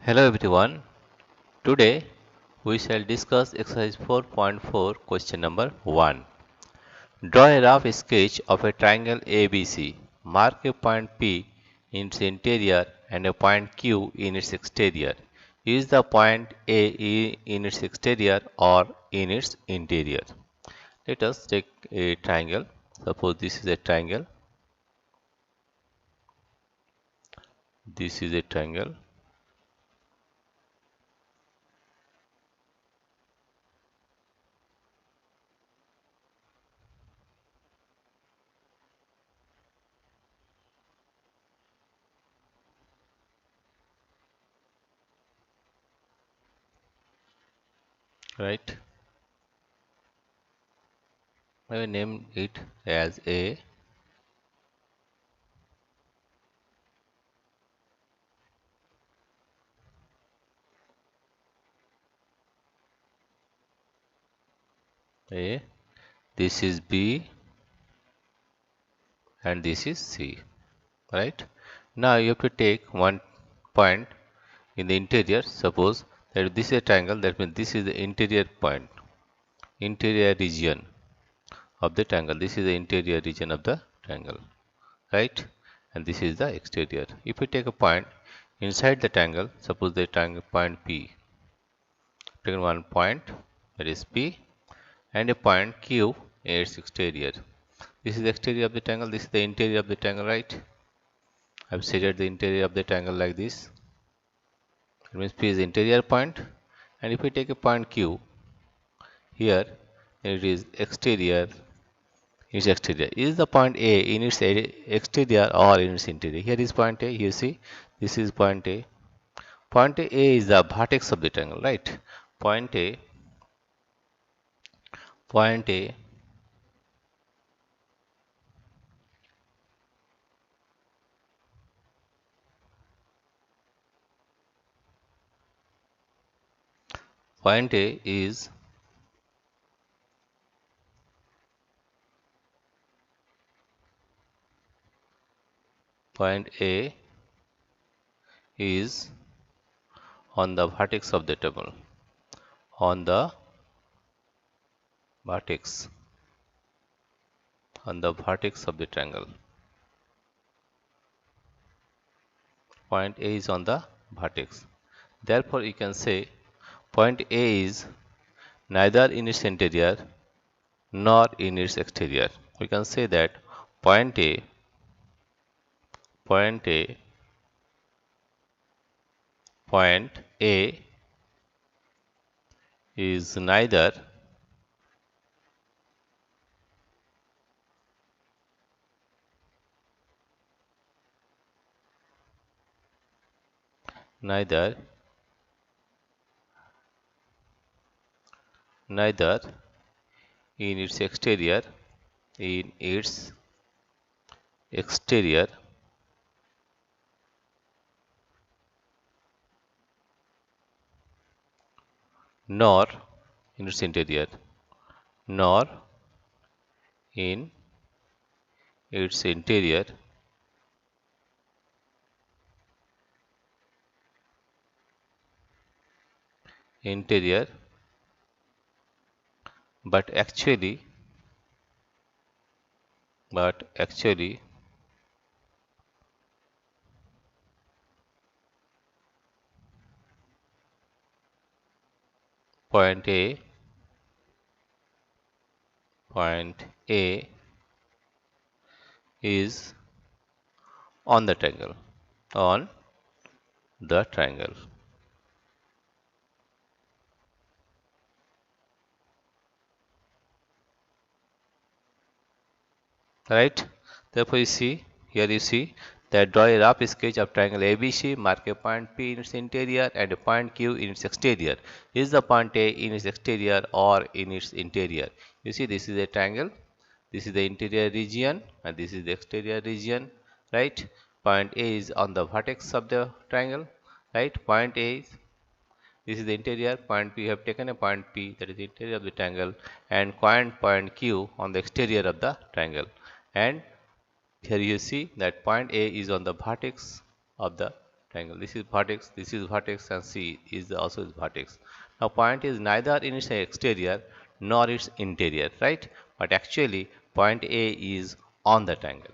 Hello everyone. Today we shall discuss exercise 4.4 question number 1. Draw a rough sketch of a triangle ABC. Mark a point P in its interior and a point Q in its exterior. Is the point in its exterior or in its interior? Let us take a triangle. Suppose this is a triangle. This is a triangle. Right? I will name it as A. This is B and this is C. Right? Now you have to take one point in the interior. Suppose that this is a triangle, that means this is the interior point, interior region of the triangle. This is the interior region of the triangle, right? And this is the exterior. If we take a point inside the triangle, suppose the triangle point P, take one point, that is P, and a point Q in its exterior. This is the exterior of the triangle, this is the interior of the triangle, right? I've shaded the interior of the triangle like this. It means P is the interior point, and if we take a point Q here, it is exterior. Its exterior is the point A in its exterior or in its interior. Here is point A. You see, this is point A. Point A is the vertex of the triangle, right? Point A, point A, point A is point A is on the vertex of the table. On the vertex, on the vertex of the triangle. Point A is on the vertex. Therefore, you can say point A is neither in its interior nor in its exterior. We can say that point A, point A, point A is neither in its exterior, in its exterior, nor in its interior, nor in its interior, interior, but actually, but actually point A, point A is on the triangle, on the triangle. Right? Therefore, you see, here you see that draw a rough sketch of triangle ABC, mark a point P in its interior and a point Q in its exterior. Is the point A in its exterior or in its interior? You see, this is a triangle, this is the interior region and this is the exterior region, right? Point A is on the vertex of the triangle, right? Point A is, this is the interior, point P, you have taken a point P, that is the interior of the triangle, and point Q on the exterior of the triangle. And here you see that point A is on the vertex of the triangle. This is vertex, and C is also is vertex. Now point is neither in its exterior nor its interior, right? But actually point A is on the triangle.